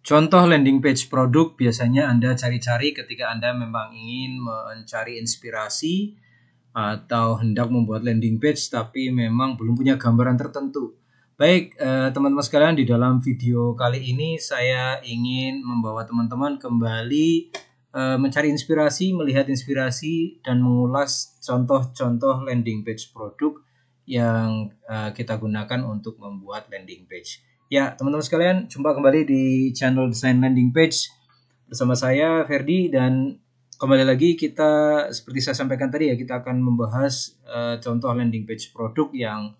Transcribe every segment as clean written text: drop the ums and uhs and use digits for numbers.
Contoh landing page produk biasanya Anda cari-cari ketika Anda memang ingin mencari inspirasi atau hendak membuat landing page tapi memang belum punya gambaran tertentu. Baik, teman-teman sekalian, di dalam video kali ini saya ingin membawa teman-teman kembali mencari inspirasi, melihat inspirasi, dan mengulas contoh-contoh landing page produk yang kita gunakan untuk membuat landing page. Ya, teman-teman sekalian, jumpa kembali di channel Desain Landing Page bersama saya Ferdi, dan kembali lagi kita seperti saya sampaikan tadi ya, kita akan membahas contoh landing page produk yang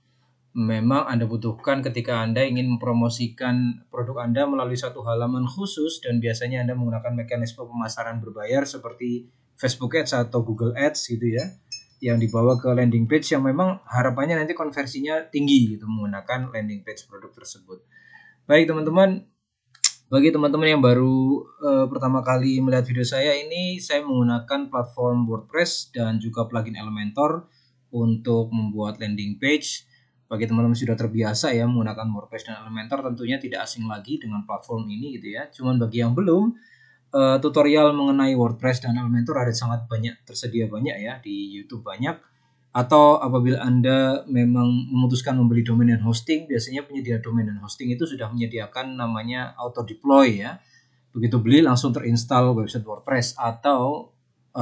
memang Anda butuhkan ketika Anda ingin mempromosikan produk Anda melalui satu halaman khusus, dan biasanya Anda menggunakan mekanisme pemasaran berbayar seperti Facebook Ads atau Google Ads gitu ya, yang dibawa ke landing page yang memang harapannya nanti konversinya tinggi gitu menggunakan landing page produk tersebut. Baik teman-teman, bagi teman-teman yang baru pertama kali melihat video saya ini, saya menggunakan platform WordPress dan juga plugin Elementor untuk membuat landing page. Bagi teman-teman sudah terbiasa ya menggunakan WordPress dan Elementor, tentunya tidak asing lagi dengan platform ini gitu ya. Cuman bagi yang belum, tutorial mengenai WordPress dan Elementor ada sangat banyak, tersedia banyak ya di YouTube banyak. Atau apabila Anda memang memutuskan membeli domain dan hosting, biasanya penyedia domain dan hosting itu sudah menyediakan namanya auto deploy ya. Begitu beli langsung terinstall website WordPress, atau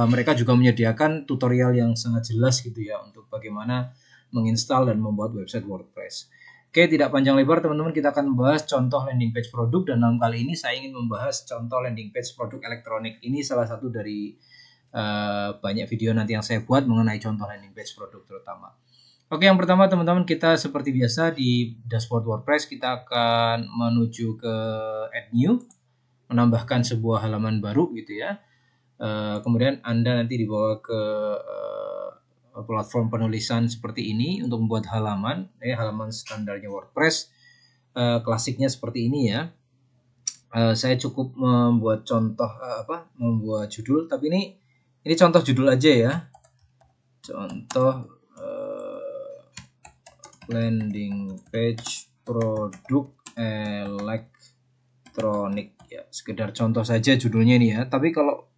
mereka juga menyediakan tutorial yang sangat jelas gitu ya untuk bagaimana menginstal dan membuat website WordPress. Oke, tidak panjang lebar teman-teman, kita akan membahas contoh landing page produk, dan dalam kali ini saya ingin membahas contoh landing page produk elektronik. Ini salah satu dari banyak video nanti yang saya buat mengenai contoh landing page produk terutama. Oke, yang pertama teman-teman, kita seperti biasa di dashboard WordPress kita akan menuju ke add new, menambahkan sebuah halaman baru gitu ya. Kemudian Anda nanti dibawa ke platform penulisan seperti ini untuk membuat halaman, halaman standarnya WordPress. Klasiknya seperti ini ya. Saya cukup membuat contoh membuat judul, tapi ini contoh judul aja ya. Contoh landing page produk elektronik ya, sekedar contoh saja judulnya ini ya. Tapi kalau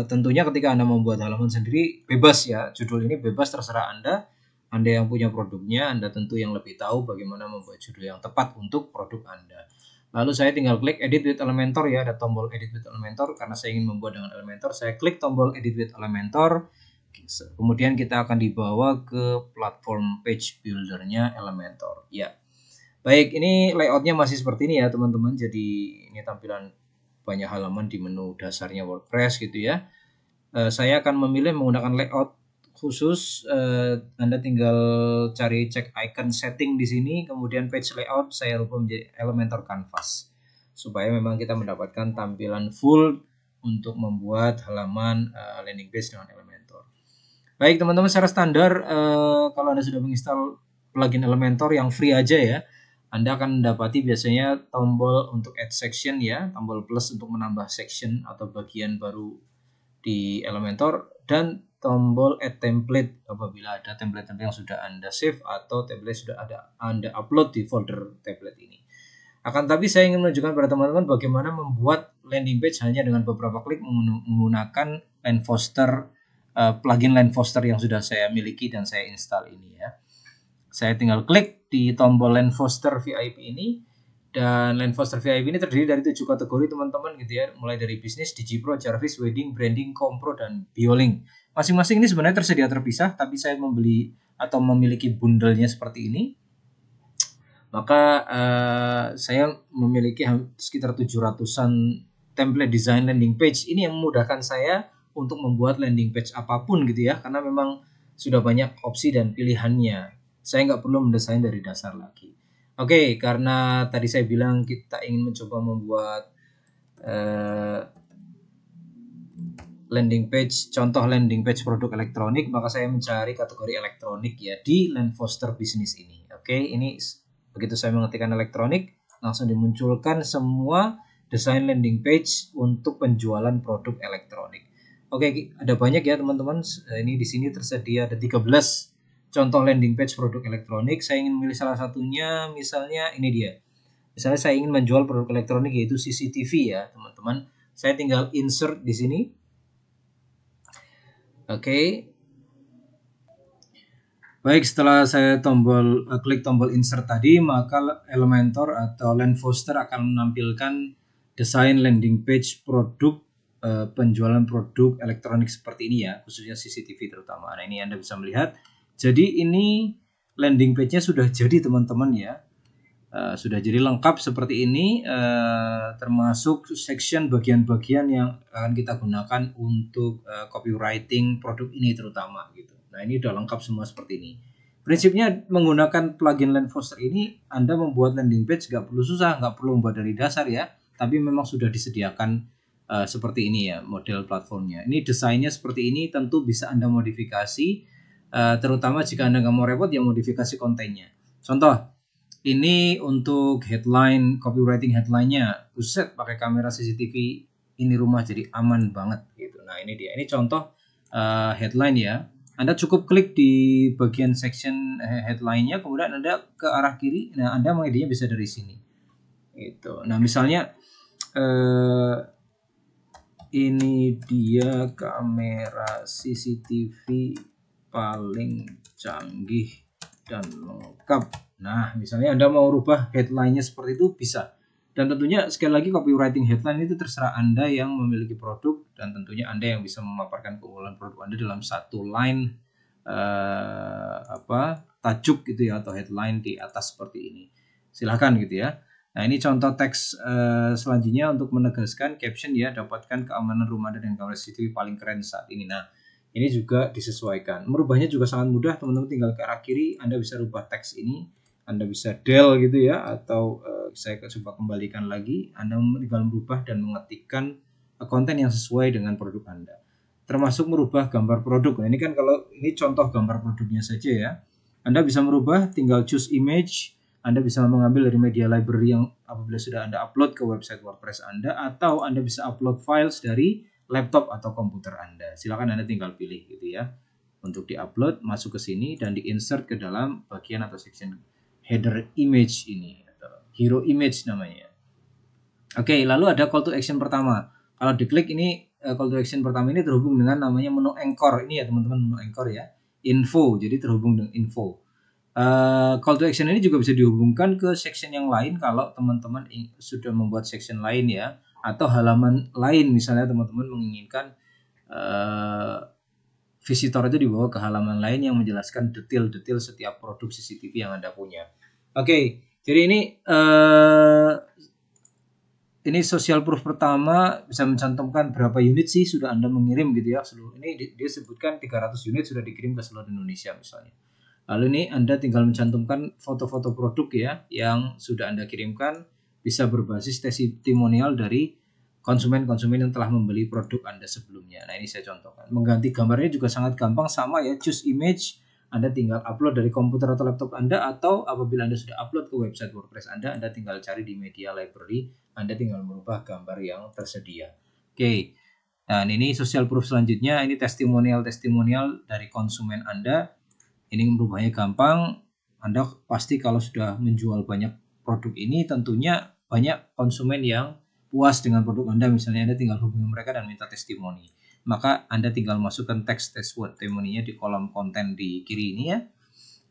tentunya ketika Anda membuat halaman sendiri bebas ya, judul ini bebas, terserah Anda. Anda yang punya produknya, Anda tentu yang lebih tahu bagaimana membuat judul yang tepat untuk produk Anda. Lalu saya tinggal klik edit with Elementor ya, ada tombol edit with Elementor karena saya ingin membuat dengan Elementor. Saya klik tombol edit with Elementor. Kemudian kita akan dibawa ke platform page buildernya Elementor. Ya, baik, ini layoutnya masih seperti ini ya teman-teman. Jadi ini tampilan banyak halaman di menu dasarnya WordPress gitu ya. Saya akan memilih menggunakan layout khusus. Anda tinggal cari cek icon setting di sini, kemudian page layout saya rubah menjadi Elementor Canvas supaya memang kita mendapatkan tampilan full untuk membuat halaman landing page dengan Elementor. Baik teman-teman, secara standar kalau Anda sudah menginstal plugin Elementor yang free aja ya, Anda akan mendapati biasanya tombol untuk add section ya, tombol plus untuk menambah section atau bagian baru di Elementor, dan tombol add template apabila ada template-template yang sudah Anda save atau template sudah ada Anda upload di folder template ini. Akan tapi saya ingin menunjukkan pada teman-teman bagaimana membuat landing page hanya dengan beberapa klik menggunakan Landfoster, plugin Landfoster yang sudah saya miliki dan saya install ini ya. Saya tinggal klik di tombol Landfoster VIP ini, dan Landfoster VIP ini terdiri dari 7 kategori teman-teman gitu ya, mulai dari bisnis, DigiPro, Jarvis, Wedding, Branding, Kompro, dan Biolink. Masing-masing ini sebenarnya tersedia terpisah, tapi saya membeli atau memiliki bundlenya seperti ini. Maka saya memiliki sekitar 700-an template design landing page. Ini yang memudahkan saya untuk membuat landing page apapun gitu ya, karena memang sudah banyak opsi dan pilihannya. Saya nggak perlu mendesain dari dasar lagi. Oke, karena tadi saya bilang kita ingin mencoba membuat landing page, contoh landing page produk elektronik, maka saya mencari kategori elektronik ya di Landfoster Business ini. Oke, ini begitu saya mengetikkan elektronik, langsung dimunculkan semua desain landing page untuk penjualan produk elektronik. Oke, ada banyak ya teman-teman. Ini di sini tersedia ada 13 contoh landing page produk elektronik. Saya ingin memilih salah satunya, misalnya ini dia, Misalnya saya ingin menjual produk elektronik yaitu CCTV ya teman-teman. Saya tinggal insert di sini. Oke. Baik, setelah saya klik tombol insert tadi, maka Elementor atau Landfoster akan menampilkan desain landing page produk penjualan produk elektronik seperti ini ya, khususnya CCTV terutama. Nah, ini Anda bisa melihat. Jadi ini landing page-nya sudah jadi teman-teman ya. Sudah jadi lengkap seperti ini, termasuk section bagian-bagian yang akan kita gunakan untuk copywriting produk ini terutama gitu. Nah, ini udah lengkap semua seperti ini. Prinsipnya menggunakan plugin Landfoster ini, Anda membuat landing page nggak perlu susah, nggak perlu membuat dari dasar ya, tapi memang sudah disediakan seperti ini ya model platformnya. Ini desainnya seperti ini, tentu bisa Anda modifikasi, terutama jika Anda nggak mau repot ya modifikasi kontennya. Contoh, ini untuk headline, copywriting headline-nya, buset pakai kamera CCTV, ini rumah jadi aman banget gitu. Nah, ini dia. Ini contoh headline ya. Anda cukup klik di bagian section headline-nya, kemudian Anda ke arah kiri. Nah, Anda mengeditnya bisa dari sini. Gitu. Nah, misalnya ini dia kamera CCTV paling canggih dan lengkap. Nah, misalnya Anda mau rubah headline-nya seperti itu bisa. Dan tentunya sekali lagi copywriting headline itu terserah Anda yang memiliki produk, dan tentunya Anda yang bisa memaparkan keunggulan produk Anda dalam satu line tajuk gitu ya, atau headline di atas seperti ini. Silahkan gitu ya. Nah, ini contoh teks selanjutnya untuk menegaskan caption ya, dapatkan keamanan rumah Anda dengan kamera CCTV paling keren saat ini. Nah, ini juga disesuaikan. Merubahnya juga sangat mudah, teman-teman tinggal ke arah kiri, Anda bisa rubah teks ini. Anda bisa del gitu ya, atau saya coba kembalikan lagi. Anda tinggal merubah dan mengetikkan konten yang sesuai dengan produk Anda. Termasuk merubah gambar produk. Nah, ini kan kalau ini contoh gambar produknya saja ya. Anda bisa merubah, tinggal choose image. Anda bisa mengambil dari media library yang apabila sudah Anda upload ke website WordPress Anda, atau Anda bisa upload files dari laptop atau komputer Anda. Silakan Anda tinggal pilih gitu ya. Untuk di-upload, masuk ke sini dan di-insert ke dalam bagian atau section header image ini, atau hero image namanya. Oke, lalu ada call to action pertama. Kalau diklik ini call to action pertama ini terhubung dengan namanya menu anchor. Ini ya teman-teman, menu anchor ya. Info, jadi terhubung dengan info. Call to action ini juga bisa dihubungkan ke section yang lain kalau teman-teman sudah membuat section lain ya, atau halaman lain. Misalnya teman-teman menginginkan visitor itu dibawa ke halaman lain yang menjelaskan detail-detail setiap produk CCTV yang Anda punya. Oke, jadi ini social proof pertama bisa mencantumkan berapa unit sih sudah Anda mengirim gitu ya. Ini dia sebutkan 300 unit sudah dikirim ke seluruh Indonesia misalnya. Lalu ini Anda tinggal mencantumkan foto-foto produk ya yang sudah Anda kirimkan, bisa berbasis testimonial dari konsumen-konsumen yang telah membeli produk Anda sebelumnya. Nah, ini saya contohkan. Mengganti gambarnya juga sangat gampang, sama ya, choose image. Anda tinggal upload dari komputer atau laptop Anda, atau apabila Anda sudah upload ke website WordPress Anda tinggal cari di media library, Anda tinggal merubah gambar yang tersedia. Oke. Nah, ini social proof selanjutnya, ini testimonial dari konsumen Anda. Ini merubahnya gampang. Anda pasti kalau sudah menjual banyak produk ini, tentunya banyak konsumen yang puas dengan produk Anda. Misalnya Anda tinggal hubungi mereka dan minta testimoni. Maka Anda tinggal masukkan teks testimoninya di kolom konten di kiri ini ya.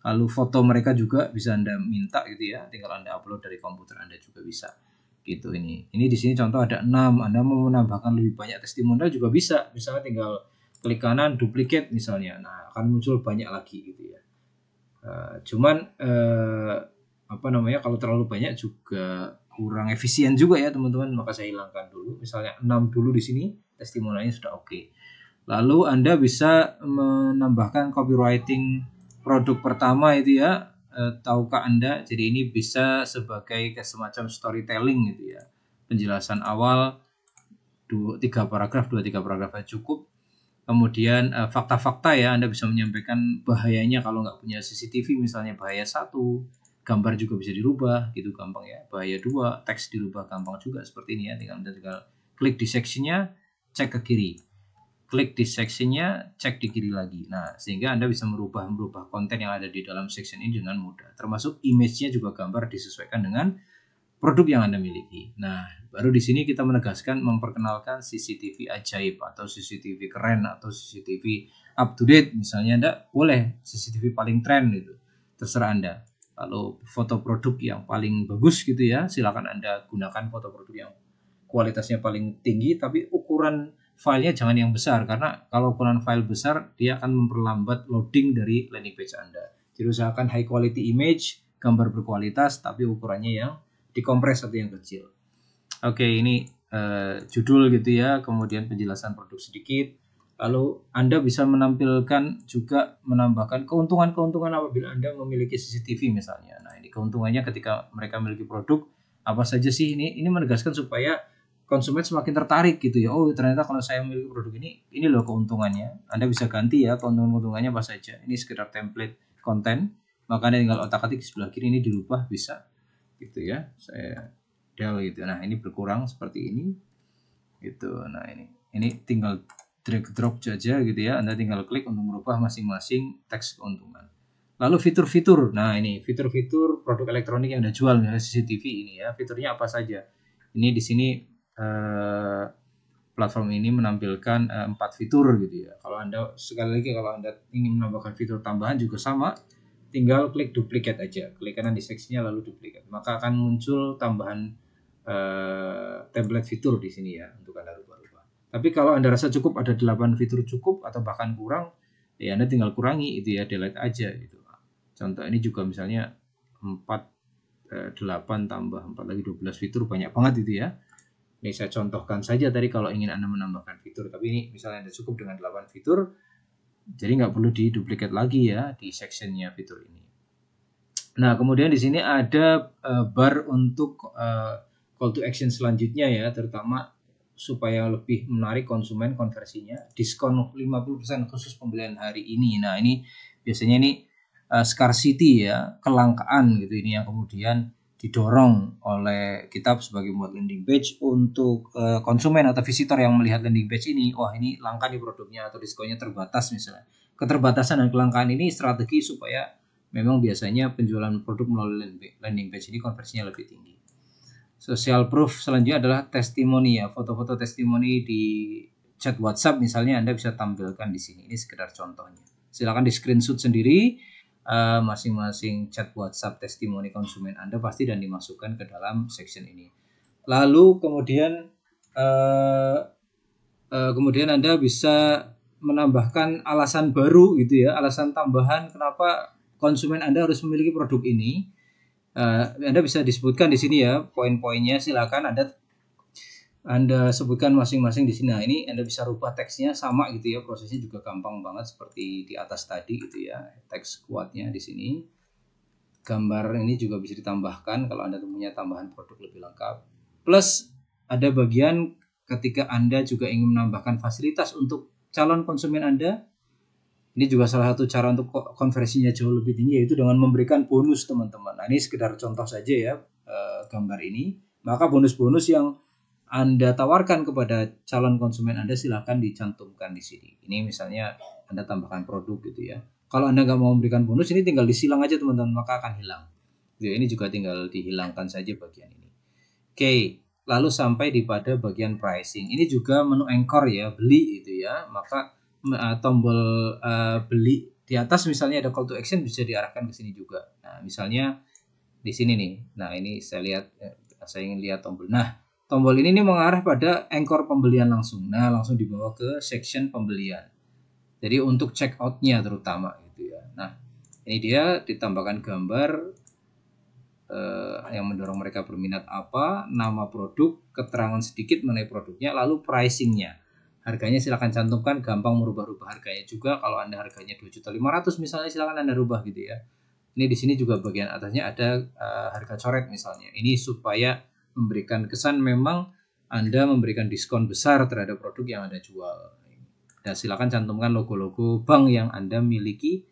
Lalu foto mereka juga bisa Anda minta gitu ya. Tinggal Anda upload dari komputer Anda juga bisa. Gitu ini. Ini di sini contoh ada 6. Anda mau menambahkan lebih banyak testimonial juga bisa. Misalnya tinggal klik kanan duplicate misalnya. Nah, akan muncul banyak lagi gitu ya. Kalau terlalu banyak juga kurang efisien juga ya teman-teman, maka saya hilangkan dulu. Misalnya 6 dulu di sini, testimonialnya sudah oke. Lalu Anda bisa menambahkan copywriting produk pertama itu ya, tahukah Anda? Jadi ini bisa sebagai semacam storytelling gitu ya. Penjelasan awal 2-3 paragrafnya cukup. Kemudian fakta-fakta ya, Anda bisa menyampaikan bahayanya kalau nggak punya CCTV, misalnya bahaya 1, gambar juga bisa dirubah gitu gampang ya. Bahaya 2, teks dirubah gampang juga seperti ini ya. Tinggal klik di sectionnya, cek ke kiri. Klik di sectionnya, cek di kiri lagi. Nah, sehingga Anda bisa merubah konten yang ada di dalam section ini dengan mudah. Termasuk image-nya juga gambar disesuaikan dengan produk yang Anda miliki. Nah, baru di sini kita menegaskan memperkenalkan CCTV ajaib atau CCTV keren atau CCTV up to date. Misalnya Anda boleh CCTV paling tren itu, terserah Anda. Lalu foto produk yang paling bagus gitu ya, silakan Anda gunakan foto produk yang kualitasnya paling tinggi, tapi ukuran filenya jangan yang besar, karena kalau ukuran file besar dia akan memperlambat loading dari landing page Anda. Jadi usahakan high quality image, gambar berkualitas, tapi ukurannya yang dikompres atau yang kecil. Oke, ini judul gitu ya, kemudian penjelasan produk sedikit. Lalu Anda bisa menampilkan juga menambahkan keuntungan-keuntungan apabila Anda memiliki CCTV misalnya. Nah, ini keuntungannya ketika mereka memiliki produk apa saja sih, ini menegaskan supaya konsumen semakin tertarik gitu ya. Oh, ternyata kalau saya memiliki produk ini loh keuntungannya. Anda bisa ganti ya keuntungan-keuntungannya apa saja. Ini sekedar template konten, maka Anda tinggal otak-atik di sebelah kiri, ini dirubah bisa gitu ya. Saya del gitu. Nah, ini berkurang seperti ini gitu. Nah, ini tinggal drag drop saja gitu ya. Anda tinggal klik untuk merubah masing-masing teks keuntungan. Lalu fitur-fitur. Nah, ini fitur-fitur produk elektronik yang Anda jual, misalnya CCTV ini ya. Fiturnya apa saja? Ini di sini platform ini menampilkan 4 fitur gitu ya. Kalau Anda sekali lagi kalau Anda ingin menambahkan fitur tambahan juga sama, tinggal klik duplicate aja. Klik kanan di seksinya lalu duplicate. Maka akan muncul tambahan template fitur di sini ya untuk Anda rubah-rubah. Tapi kalau Anda rasa cukup ada 8 fitur cukup atau bahkan kurang, ya Anda tinggal kurangi itu ya, delete aja gitu. Contoh ini juga misalnya 8 tambah 4 lagi 12 fitur, banyak banget itu ya. Ini saya contohkan saja tadi kalau ingin Anda menambahkan fitur, tapi ini misalnya Anda cukup dengan 8 fitur, jadi nggak perlu diduplikat lagi ya di sectionnya fitur ini. Nah, kemudian di sini ada bar untuk call to action selanjutnya ya, terutama supaya lebih menarik konsumen konversinya. Diskon 50% khusus pembelian hari ini. Nah, ini biasanya ini scarcity ya, kelangkaan gitu, ini yang kemudian didorong oleh kita sebagai pembuat landing page untuk konsumen atau visitor yang melihat landing page ini, wah ini langka nih produknya atau diskonnya terbatas misalnya. Keterbatasan dan kelangkaan ini strategi supaya memang biasanya penjualan produk melalui landing page ini konversinya lebih tinggi. Social proof selanjutnya adalah testimoni ya, foto-foto testimoni di chat WhatsApp misalnya Anda bisa tampilkan di sini. Ini sekedar contohnya. Silakan di screenshot sendiri masing-masing chat WhatsApp testimoni konsumen Anda pasti dan dimasukkan ke dalam section ini. Lalu kemudian Anda bisa menambahkan alasan baru gitu ya, alasan tambahan kenapa konsumen Anda harus memiliki produk ini. Anda bisa disebutkan di sini ya poin-poinnya, silakan Anda sebutkan masing-masing di sini. Nah, ini Anda bisa rubah teksnya sama gitu ya, prosesnya juga gampang banget seperti di atas tadi gitu ya. Teks kuatnya di sini. Gambar ini juga bisa ditambahkan kalau Anda punya tambahan produk lebih lengkap. Plus ada bagian ketika Anda juga ingin menambahkan fasilitas untuk calon konsumen Anda. Ini juga salah satu cara untuk konversinya jauh lebih tinggi, yaitu dengan memberikan bonus teman-teman. Nah, ini sekedar contoh saja ya gambar ini. Maka bonus-bonus yang Anda tawarkan kepada calon konsumen Anda silahkan dicantumkan di sini. Ini misalnya Anda tambahkan produk gitu ya. Kalau Anda nggak mau memberikan bonus, ini tinggal disilang aja teman-teman, maka akan hilang. Jadi, ini juga tinggal dihilangkan saja bagian ini. Oke, lalu sampai di pada bagian pricing. Ini juga menu anchor ya, beli gitu ya. Maka tombol beli di atas misalnya ada call to action bisa diarahkan ke sini juga. Nah, misalnya di sini nih. Nah, ini saya ingin lihat tombol. Nah, tombol ini mengarah pada anchor pembelian langsung. Nah, langsung dibawa ke section pembelian. Jadi untuk check out-nya terutama gitu ya. Nah, ini dia ditambahkan gambar yang mendorong mereka berminat apa, nama produk, keterangan sedikit mengenai produknya, lalu pricing-nya. Harganya silakan cantumkan, gampang merubah-rubah harganya juga. Kalau Anda harganya 2.500.000 misalnya, silakan Anda rubah gitu ya. Ini di sini juga bagian atasnya ada harga coret misalnya. Ini supaya memberikan kesan memang Anda memberikan diskon besar terhadap produk yang Anda jual. Dan silakan cantumkan logo-logo bank yang Anda miliki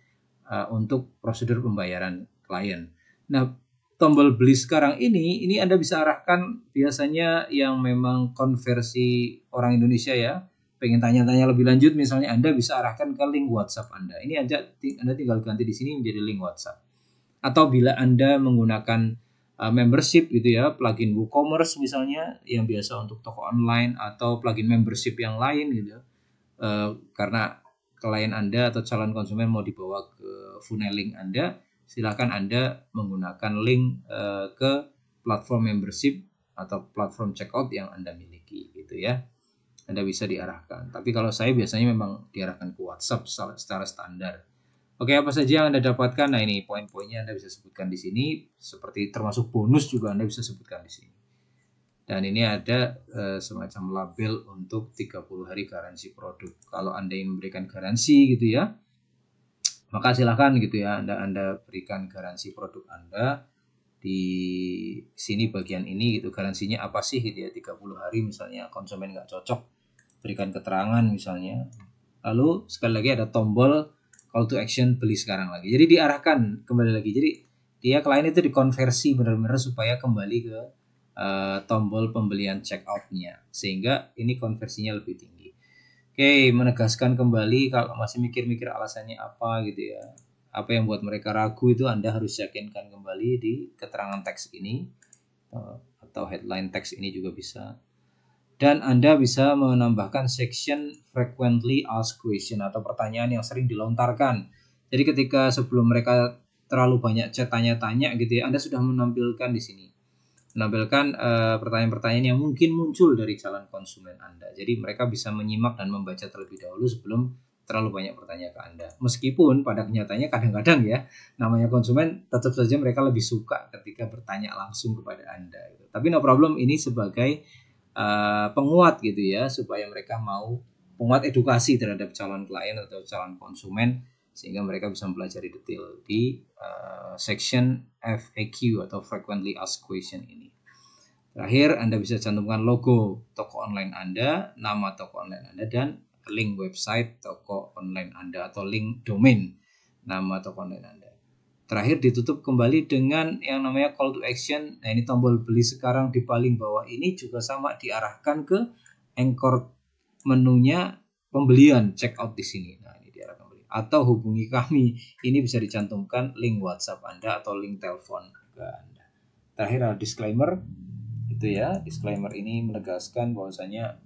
untuk prosedur pembayaran klien. Nah, tombol beli sekarang ini Anda bisa arahkan biasanya yang memang konversi orang Indonesia ya. Pengen tanya-tanya lebih lanjut misalnya Anda bisa arahkan ke link WhatsApp Anda. Ini aja Anda tinggal ganti di sini menjadi link WhatsApp. Atau bila Anda menggunakan membership gitu ya, plugin WooCommerce misalnya yang biasa untuk toko online, atau plugin membership yang lain gitu. Karena klien Anda atau calon konsumen mau dibawa ke funneling Anda, silakan Anda menggunakan link ke platform membership atau platform checkout yang Anda miliki gitu ya. Anda bisa diarahkan. Tapi kalau saya biasanya memang diarahkan ke WhatsApp secara standar. Oke, apa saja yang Anda dapatkan? Nah, ini poin-poinnya Anda bisa sebutkan di sini, seperti termasuk bonus juga Anda bisa sebutkan di sini. Dan ini ada semacam label untuk 30 hari garansi produk. Kalau Anda ingin memberikan garansi gitu ya, maka silakan gitu ya, Anda berikan garansi produk Anda di sini bagian ini gitu. Garansinya apa sih gitu ya, 30 hari misalnya konsumen nggak cocok, berikan keterangan misalnya. Lalu sekali lagi ada tombol call to action, beli sekarang lagi. Jadi diarahkan kembali lagi. Jadi dia klien itu dikonversi benar-benar supaya kembali ke tombol pembelian checkout-nya, sehingga ini konversinya lebih tinggi. Oke, menegaskan kembali kalau masih mikir-mikir alasannya apa gitu ya, apa yang buat mereka ragu, itu Anda harus yakinkan kembali di keterangan teks ini atau headline teks ini juga bisa. Dan Anda bisa menambahkan section frequently asked question atau pertanyaan yang sering dilontarkan. Jadi ketika sebelum mereka terlalu banyak chat tanya-tanya gitu ya, Anda sudah menampilkan di sini. Menampilkan pertanyaan-pertanyaan yang mungkin muncul dari calon konsumen Anda. Jadi mereka bisa menyimak dan membaca terlebih dahulu sebelum terlalu banyak bertanya ke Anda. Meskipun pada kenyataannya kadang-kadang ya, namanya konsumen tetap saja mereka lebih suka ketika bertanya langsung kepada Anda. Tapi no problem, ini sebagai penguat gitu ya, supaya mereka mau, penguat edukasi terhadap calon klien atau calon konsumen, sehingga mereka bisa mempelajari detail di section FAQ atau frequently asked question ini. Terakhir, Anda bisa cantumkan logo toko online Anda, nama toko online Anda, dan link website toko online Anda atau link domain nama toko online Anda. Terakhir ditutup kembali dengan yang namanya call to action. Nah, ini tombol beli sekarang di paling bawah ini juga sama, diarahkan ke anchor menunya pembelian, checkout di sini. Nah, ini diarahkan kembali. Atau hubungi kami. Ini bisa dicantumkan link WhatsApp Anda atau link telepon ke Anda. Terakhir ada disclaimer. Itu ya, disclaimer ini menegaskan bahwasanya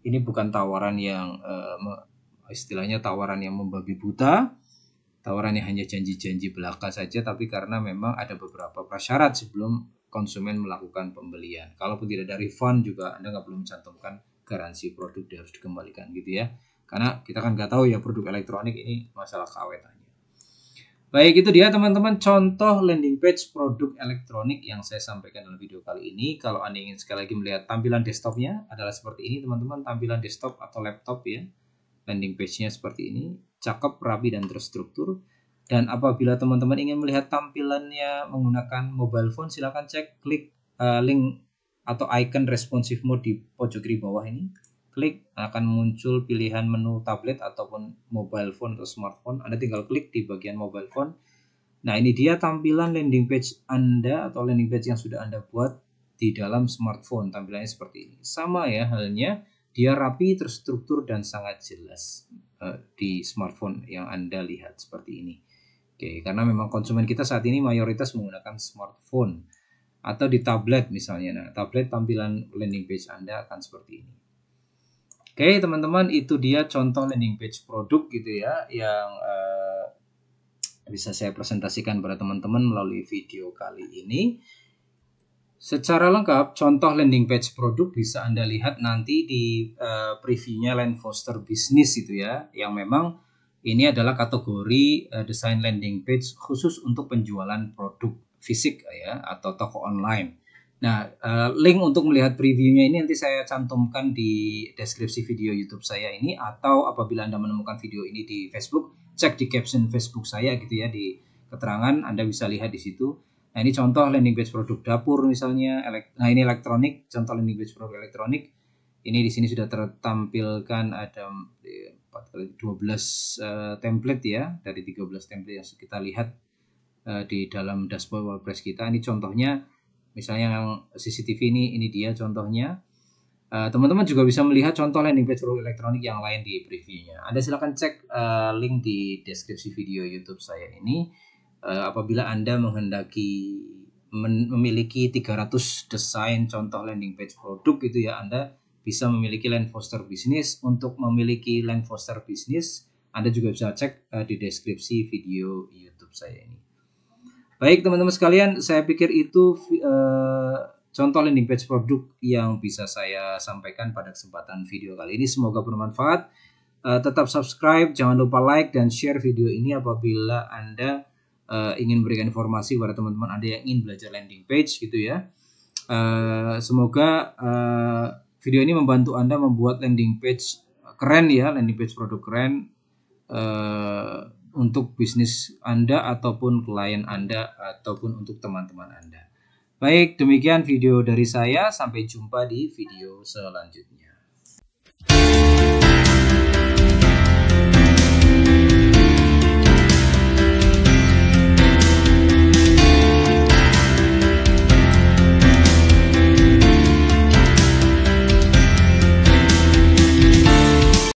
ini bukan tawaran yang istilahnya tawaran yang membabi buta. Tawaran yang hanya janji-janji belaka saja, tapi karena memang ada beberapa prasyarat sebelum konsumen melakukan pembelian. Kalaupun tidak ada refund juga Anda nggak perlu mencantumkan garansi produk dia harus dikembalikan gitu ya. Karena kita kan nggak tahu ya produk elektronik ini masalah keawetannya. Baik, itu dia teman-teman contoh landing page produk elektronik yang saya sampaikan dalam video kali ini. Kalau Anda ingin sekali lagi melihat tampilan desktopnya adalah seperti ini teman-teman, tampilan desktop atau laptop ya. Landing page-nya seperti ini, cakep, rapi, dan terstruktur. Dan apabila teman-teman ingin melihat tampilannya menggunakan mobile phone, silakan klik link atau icon responsive mode di pojok kiri bawah ini. Klik, akan muncul pilihan menu tablet ataupun mobile phone atau smartphone. Anda tinggal klik di bagian mobile phone. Nah, ini dia tampilan landing page Anda atau landing page yang sudah Anda buat di dalam smartphone. Tampilannya seperti ini. Sama ya halnya, dia rapi, terstruktur, dan sangat jelas di smartphone yang Anda lihat seperti ini. Oke, karena memang konsumen kita saat ini mayoritas menggunakan smartphone atau di tablet misalnya. Nah, tablet tampilan landing page Anda akan seperti ini. Oke, teman-teman, itu dia contoh landing page produk gitu ya, yang bisa saya presentasikan pada teman-teman melalui video kali ini. Secara lengkap, contoh landing page produk bisa Anda lihat nanti di previewnya Line Foster Business itu ya, yang memang ini adalah kategori desain landing page khusus untuk penjualan produk fisik ya, atau toko online. Nah, link untuk melihat previewnya ini nanti saya cantumkan di deskripsi video YouTube saya ini, atau apabila Anda menemukan video ini di Facebook, cek di caption Facebook saya gitu ya, di keterangan Anda bisa lihat di situ. Nah, ini contoh landing page produk dapur misalnya. Nah, ini elektronik, contoh landing page produk elektronik. Ini di sini sudah tertampilkan ada 12 template ya, dari 13 template yang kita lihat di dalam dashboard WordPress kita. Ini contohnya, misalnya yang CCTV ini dia contohnya. Teman-teman juga bisa melihat contoh landing page produk elektronik yang lain di previewnya. Anda silakan cek link di deskripsi video YouTube saya ini. Apabila Anda menghendaki memiliki 300 desain contoh landing page produk gitu ya, Anda bisa memiliki Land Foster Business. Untuk memiliki Land Foster Business, Anda juga bisa cek di deskripsi video YouTube saya ini. Baik teman-teman sekalian, saya pikir itu contoh landing page produk yang bisa saya sampaikan pada kesempatan video kali ini. Semoga bermanfaat. Tetap subscribe, jangan lupa like dan share video ini apabila Anda ingin berikan informasi kepada teman-teman Anda yang ingin belajar landing page gitu ya. Semoga video ini membantu Anda membuat landing page keren ya, landing page produk keren untuk bisnis Anda ataupun klien Anda ataupun untuk teman-teman Anda. Baik, demikian video dari saya. Sampai jumpa di video selanjutnya.